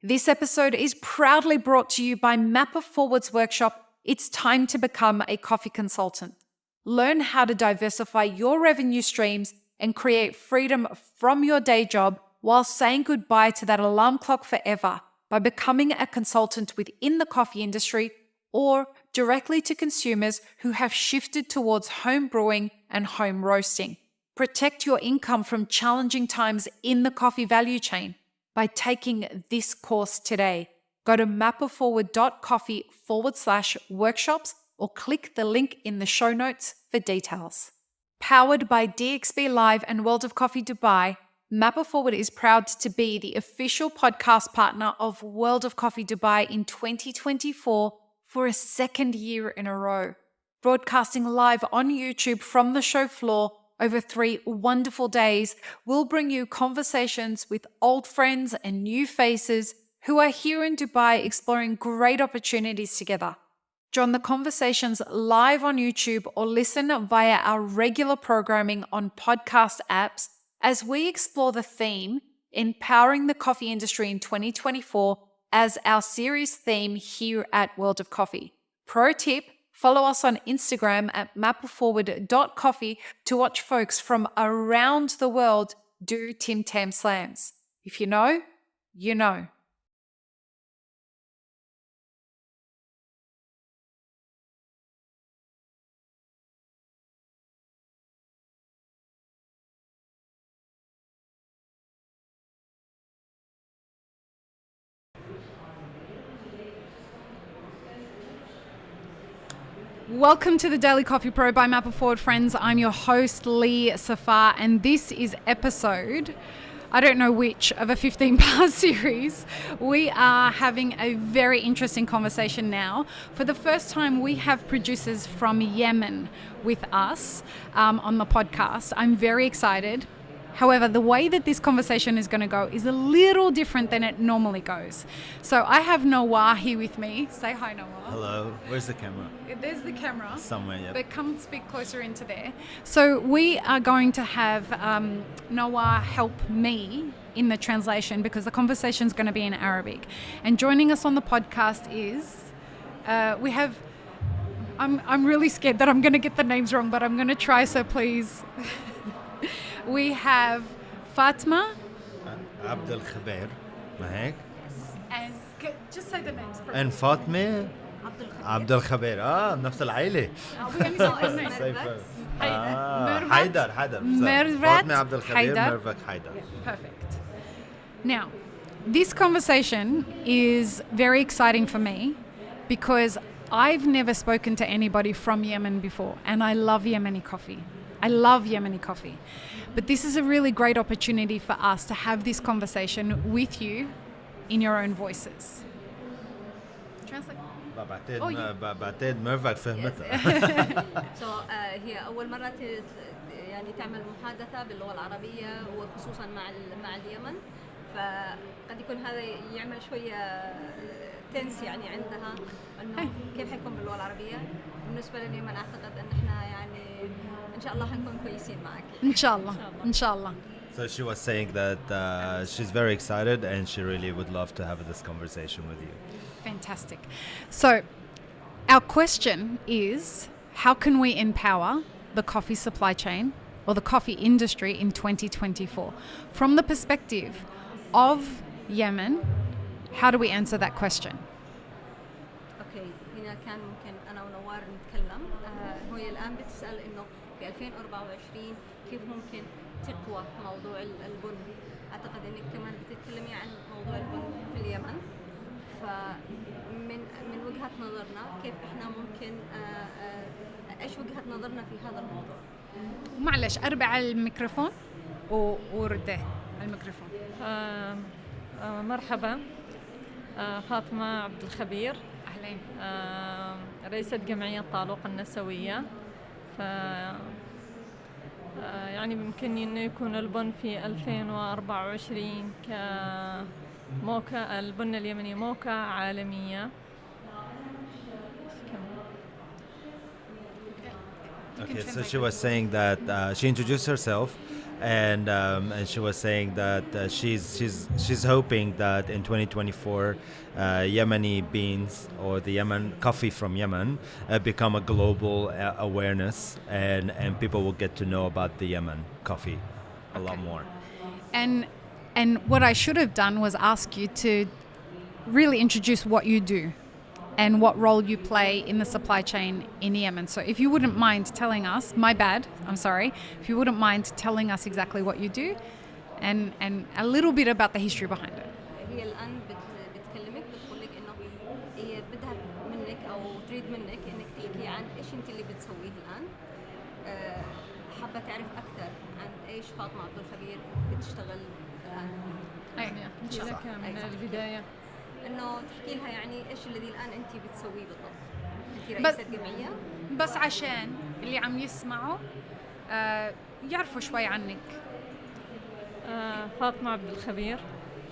This episode is proudly brought to you by Mapper Forward's workshop, It's Time to Become a Coffee Consultant. Learn how to diversify your revenue streams and create freedom from your day job while saying goodbye to that alarm clock forever by becoming a consultant within the coffee industry or directly to consumers who have shifted towards home brewing and home roasting. Protect your income from challenging times in the coffee value chain by taking this course today. Go to mapperforward.coffee/workshops or click the link in the show notes for details. Powered by DXB Live and World of Coffee Dubai, Mapper Forward is proud to be the official podcast partner of World of Coffee Dubai in 2024 for a second year in a row. Broadcasting live on YouTube from the show floor over 3 wonderful days, we'll bring you conversations with old friends and new faces who are here in Dubai exploring great opportunities together. Join the conversations live on YouTube or listen via our regular programming on podcast apps as we explore the theme, Empowering the Coffee Industry in 2024, as our series theme here at World of Coffee. Pro tip, follow us on Instagram at mapperforward.coffee to watch folks from around the world do Tim Tam Slams. If you know, you know. Welcome to the Daily Coffee Pro by Mapper Forward, friends. I'm your host, Lee Safar, and this is episode, I don't know which, of a 15-part series. We are having a very interesting conversation now. For the first time, we have producers from Yemen with us on the podcast. I'm very excited. However, the way that this conversation is going to go is a little different than it normally goes. So I have Nawar here with me. Say hi, Nawar. Hello. Where's the camera? There's the camera. Somewhere, yeah. But come speak closer into there. So we are going to have Nawar help me in the translation because the conversation is going to be in Arabic. And joining us on the podcast is, we have, I'm really scared that I'm going to get the names wrong, but I'm going to try, so please. We have Fatima. Abdel Khaber. And just say the names. And Fatima. Abdel Khaber. نفس العائلة. Haider. Mervat Abdel Khaber. Mervat Haider. Perfect. Now, this conversation is very exciting for me because I've never spoken to anybody from Yemen before, and I love Yemeni coffee. But this is a really great opportunity for us to have this conversation with you in your own voices. Translate. بعتقد ميرفت فهمتها. هي أول مرة يعني تعمل محادثة باللغة العربية وخصوصا مع اليمن، فقد يكون هذا يعمل شوية تنس يعني عندها إنه كيف حيكون باللغة العربية. بالنسبة لليمن أعتقد إن إحنا يعني إن شاء الله حنكون كويسين معك. إن شاء الله. So she was saying that she's very excited and she really would love to have this conversation with you. Fantastic. So our question is, how can we empower the coffee supply chain or the coffee industry in 2024? From the perspective of Yemen, how do we answer that question? Okay, هنا كان ممكن أنا ونوار نتكلم. هي الآن بتسأل إنه في 2024 كيف ممكن تقوى موضوع البن. أعتقد إنك كمان بتتكلمي عن موضوع البن في اليمن. فمن وجهة نظرنا كيف إحنا ممكن إيش وجهة نظرنا في هذا الموضوع؟ معلش أربع الميكروفون ورده الميكروفون. مرحبا، فاطمة عبد الخبير. أهلين. رئيسة جمعية طالوق النسوية. يعني ممكن إنه يكون البن في 2024 كموقع البن اليمني موقع عالمية. Okay, so she was saying that she introduced herself and she was saying that she's hoping that in 2024 Yemeni beans or the Yemen coffee from Yemen become a global awareness, and people will get to know about the Yemen coffee a lot more. And what I should have done was ask you to really introduce what you do and what role you play in the supply chain in Yemen. So if you wouldn't mind telling us, my bad, I'm sorry, if you wouldn't mind telling us exactly what you do and a little bit about the history behind it. هي الآن بتكلمك بتقول لك إنه هي بدها منك أو تريد منك إنك تحكي عن إيش أنت اللي بتسويه الآن. حابة تعرف أكثر عن إيش فاطمة عبد الخبير بتشتغل الآن. أحكي لك من البداية إنه تحكي لها يعني إيش الذي الآن أنت بتسويه بالضبط. أنت رئيسة جمعية. بس عشان اللي عم يسمعوا يعرفوا شوي عنك. فاطمة عبد الخبير،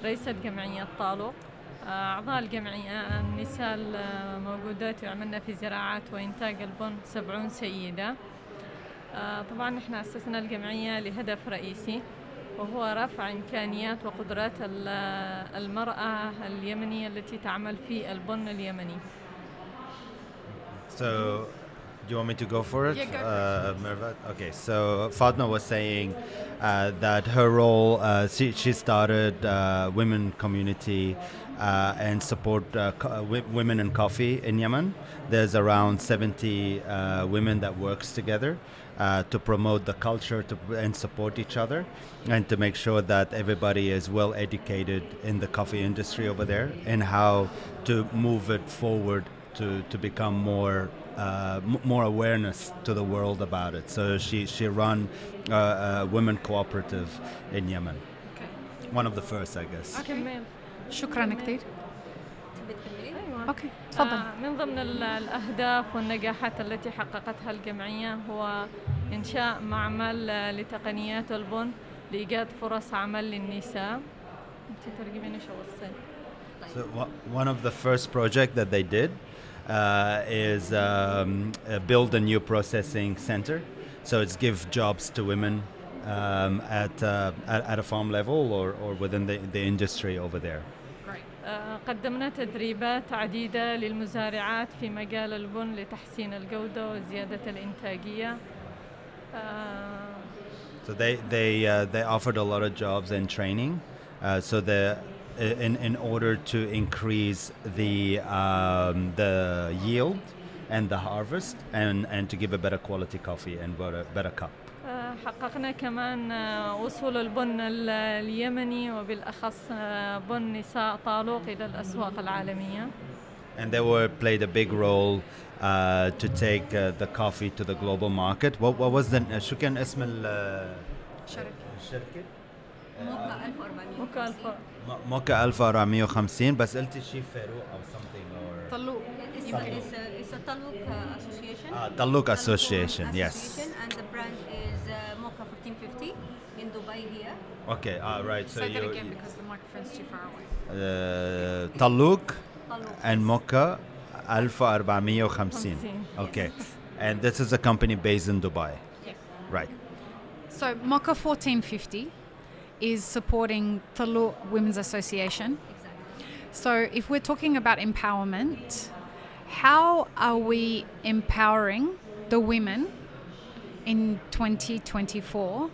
رئيسة جمعية طالوق. أعضاء الجمعية النساء الموجودات يعملن في زراعة وإنتاج البن 70 سيدة. طبعا احنا أسسنا الجمعية لهدف رئيسي وهو رفع إمكانيات وقدرات المرأة اليمنية التي تعمل في البن اليمني. So, do you want me to go for it? Yeah, go for it. Mervat? Okay, so Fatma was saying that her role, she started women community and support women in coffee in Yemen. There's around 70 women that works together to promote the culture and support each other and to make sure that everybody is well educated in the coffee industry over there and how to move it forward to become more awareness to the world about it. So she run a women cooperative in Yemen. Okay. One of the first, I guess. كمل. شكرا كثير. تبي تكملي؟ أيوة. اوكي تفضل. من ضمن الأهداف والنجاحات التي حققتها الجمعية هو إنشاء معمل لتقنيات البن لإيجاد فرص عمل للنساء. أنت ترجمين شو الصين؟ So one of the first project that they did is build a new processing center. So it's give jobs to women at a farm level or within the industry over there. قدمنا تدريبات عديدة للمزارعات في مجال البن لتحسين الجودة وزيادة الإنتاجية. So they offered a lot of jobs and training. So in order to increase the yield and the harvest and to give a better quality coffee and better cup. حققنا كمان وصول البن اليمني وبالأخص بن نساء طالوق إلى الأسواق العالمية. And they played a big role to take the coffee to the global market. What was the شو كان اسم الشركة؟ موكا 1450 بس قلتي شيء فاروق أو something or طلوق. It's a Talook Association. Talook Association, yes. And the brand is Mocha 1450 in Dubai here. Okay, right. So Say that you again because the microphone's too far away. Talook and Mocha 1450. Okay. And this is a company based in Dubai. Yes. Right. So Mocha 1450 is supporting Talook Women's Association. Exactly. So if we're talking about empowerment, how are we empowering the women in 2024?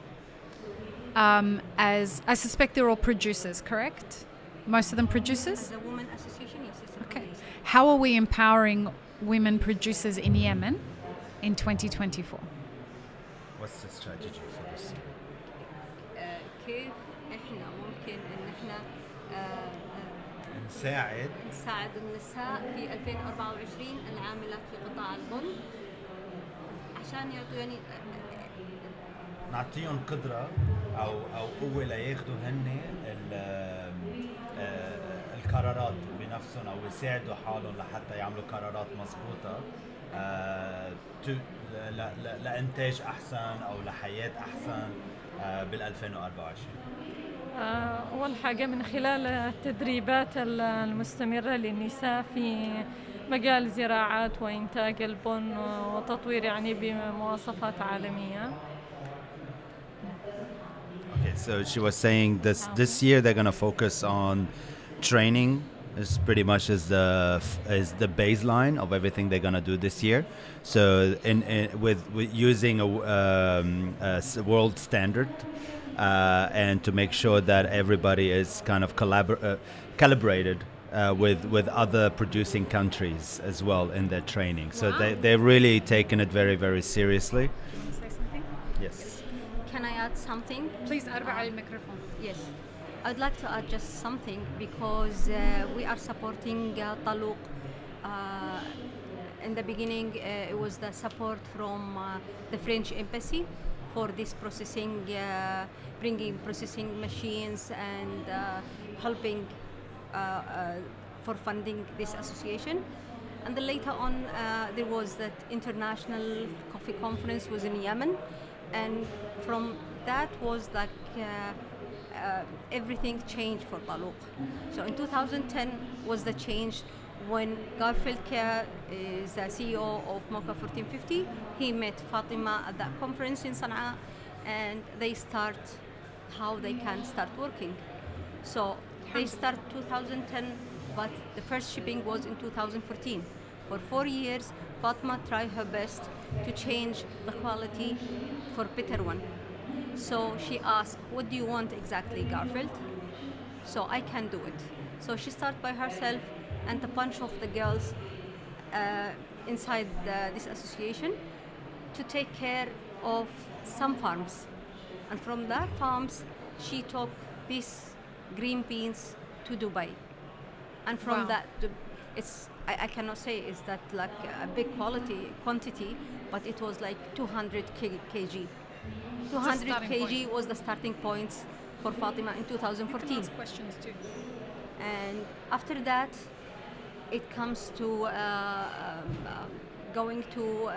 As I suspect they're all producers, correct? Most of them producers? The Women Association, yes. Okay. How are we empowering women producers in Yemen in 2024? What's the strategy for this? كيف احنا ممكن ان احنا نساعد النساء في 2024 العاملات في قطاع البن عشان يعطوا يعني نعطيهم قدرة أو قوة لياخذوا هن القرارات بنفسهم أو يساعدوا حالهم لحتى يعملوا قرارات مضبوطة لإنتاج أحسن أو لحياة أحسن بال 2024. أول حاجة من خلال التدريبات المستمرة للنساء في مجال زراعة وإنتاج البن وتطوير يعني بمواصفات عالمية. So she was saying this year they're going to focus on training. Is pretty much is the baseline of everything they're gonna do this year. So with using a world standard, and to make sure that everybody is kind of calibrated with other producing countries as well in their training. So they're really taking it very, very seriously. Can you say something? Yes. Can I add something? Please, أربع على الميكروفون. Yes. I'd like to add just something because we are supporting Talook. In the beginning, it was the support from the French embassy for this processing, bringing processing machines and helping for funding this association. And then later on, there was that international coffee conference was in Yemen, and from that was like everything changed for Talook. So in 2010 was the change when Garfield Care is the CEO of Mocha 1450. He met Fatima at that conference in Sana'a, and they start how they can start working. So they start 2010, but the first shipping was in 2014. For 4 years, Fatima tried her best to change the quality for better one. So she asked, what do you want exactly, Garfield? So I can do it. So she started by herself and a bunch of the girls inside this association to take care of some farms. And from that farms, she took these green beans to Dubai. And from that, I cannot say is that like a big quantity, but it was like 200 kg. 200 kg was the starting point for Fatima in 2014. Questions too. And after that, it comes to going to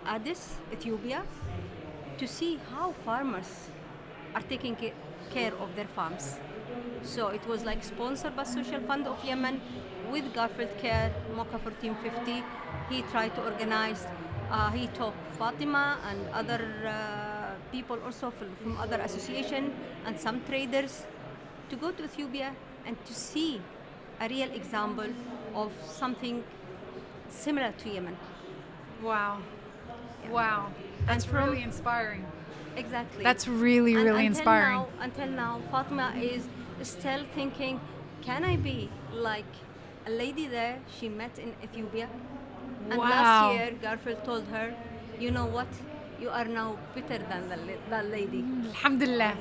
Addis, Ethiopia, to see how farmers are taking care of their farms. So it was like sponsored by Social Fund of Yemen with Garfield Care, Mocha 1450. He tried to organize, he took Fatima and other people also from other association and some traders to go to Ethiopia and to see a real example of something similar to Yemen. Wow. Yeah. Wow. That's And from- really inspiring. Exactly. That's really, And really inspiring. Until now, Fatima is still thinking, can I be like a lady there she met in Ethiopia? And Wow. last year, Garfield told her, you know what? You are now better than that lady. الحمد لله.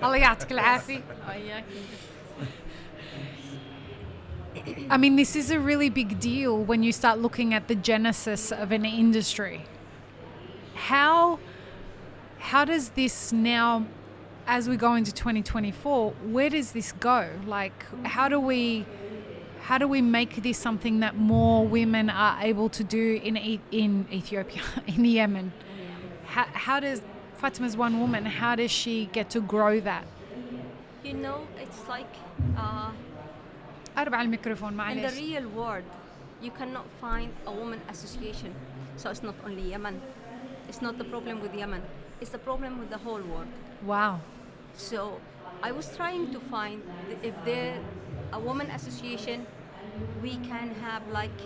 الله يعطيك العافية. I mean, this is a really big deal when you start looking at the genesis of an industry. How does this now, as we go into 2024, where does this go? Like, how do we make this something that more women are able to do in Ethiopia, in Yemen? How does Fatima's one woman? How does she get to grow that? You know, it's like أربع الميكروفون in the معلش. real world, you cannot find a woman association. So it's not only Yemen. It's not the problem with Yemen. It's the problem with the whole world. Wow. So I was trying to find if there a woman association, we can have like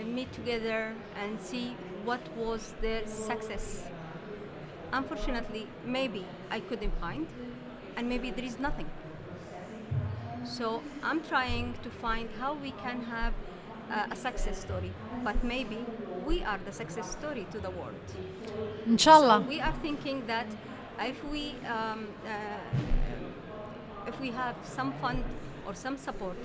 meet together and see what was their success. Unfortunately, maybe I couldn't find, and maybe there is nothing. So I'm trying to find how we can have a success story, but maybe we are the success story to the world. Inshallah. So we are thinking that if we have some fund or some support,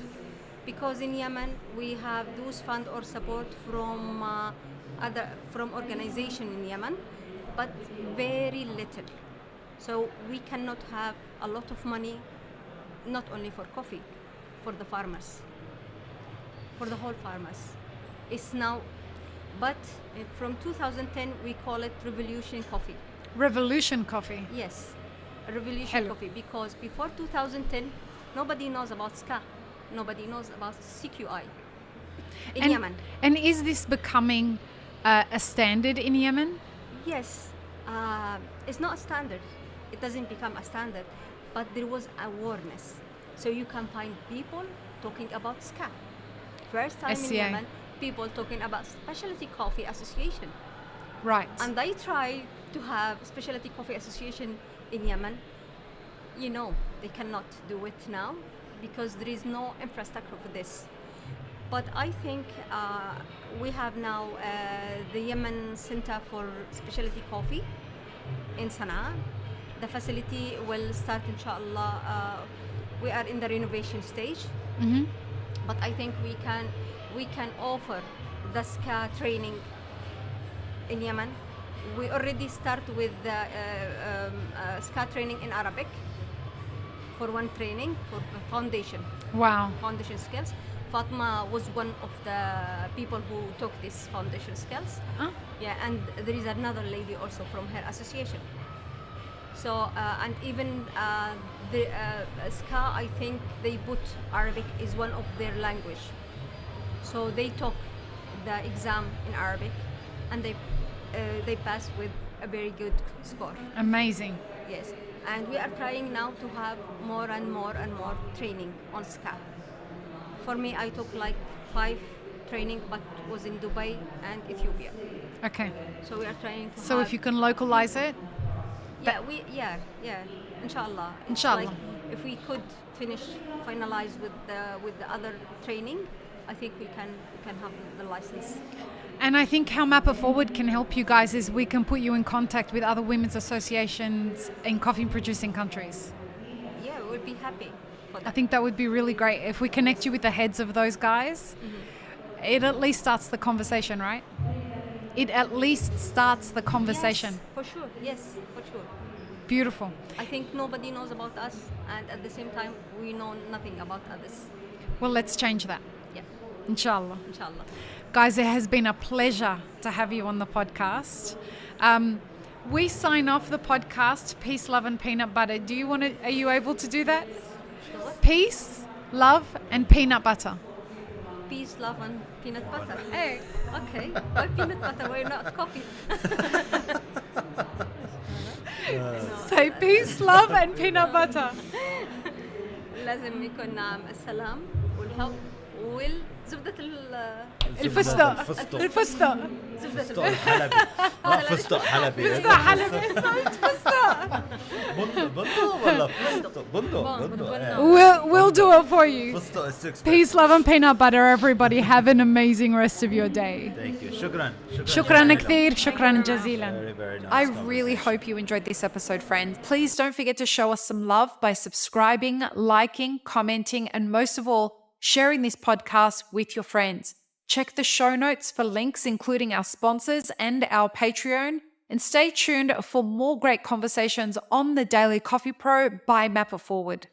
because in Yemen we have those fund or support from organization in Yemen, but very little. So we cannot have a lot of money, not only for coffee, for the farmers, for the whole farmers. It's now, but from 2010 we call it Revolution Coffee. Revolution Coffee. Yes, Revolution Hello. Coffee, because before 2010 nobody knows about SCA, nobody knows about CQI in Yemen. And is this becoming a standard in Yemen? Yes, it's not a standard. it doesn't become a standard, but there was awareness. So you can find people talking about SCA. First time in SCA. Yemen, people talking about Specialty Coffee Association. Right. And I try to have Specialty Coffee Association in Yemen. You know, they cannot do it now because there is no infrastructure for this. But I think we have now the Yemen Center for Specialty Coffee in Sana'a. The facility will start, inshallah. We are in the renovation stage, but I think we can offer the SCA training in Yemen. We already start with the SCA training in Arabic for one training for foundation skills. Fatma was one of the people who took this foundation skills. Yeah, and there is another lady also from her association. So and even the SCA, I think they put Arabic is one of their language. So they took the exam in Arabic, and they passed with a very good score. Amazing. Yes, and we are trying now to have more and more training on SCA. For me, I took like 5 training, but was in Dubai and Ethiopia. Okay. So we are trying to. So if you can localize it. Yeah, inshallah. It's Inshallah. like if we could finalize with the other training, I think we can have the license. And I think how Mappa Forward can help you guys is we can put you in contact with other women's associations in coffee producing countries. Yeah, we would be happy for that. I think that would be really great if we connect you with the heads of those guys. It at least starts the conversation, right? It at least starts the conversation. Yes, for sure. Yes, for sure. Beautiful. I think nobody knows about us, and at the same time, we know nothing about others. Well, let's change that. Yeah, Inshallah. inshallah. Guys, it has been a pleasure to have you on the podcast. We sign off the podcast, peace, love, and peanut butter. Are you able to do that? Sure. Peace, love, and peanut butter. Peace, love, and peanut butter. Hey. Okay. Why peanut butter? Why not coffee? Say peace, love, and peanut butter. لازم يكون السلام والحب والزبدة الفستق. الفستق. الفستق. فستق حلبي. ما فستق حلبي. فستق حلبي. فستق. بندق ولا فستق؟ بندق. We'll do it for you. فستق is too expensive. Peace, love, and peanut butter, everybody. Have an amazing rest of your day. Thank you. شكرا. شكرا كثير. شكرا جزيلا. Very, very nice I conversation. really hope you enjoyed this episode, friends. Please don't forget to show us some love by subscribing, liking, commenting, and most of all, sharing this podcast with your friends. Check the show notes for links, including our sponsors and our Patreon. And stay tuned for more great conversations on the Daily Coffee Pro by Mappa Forward.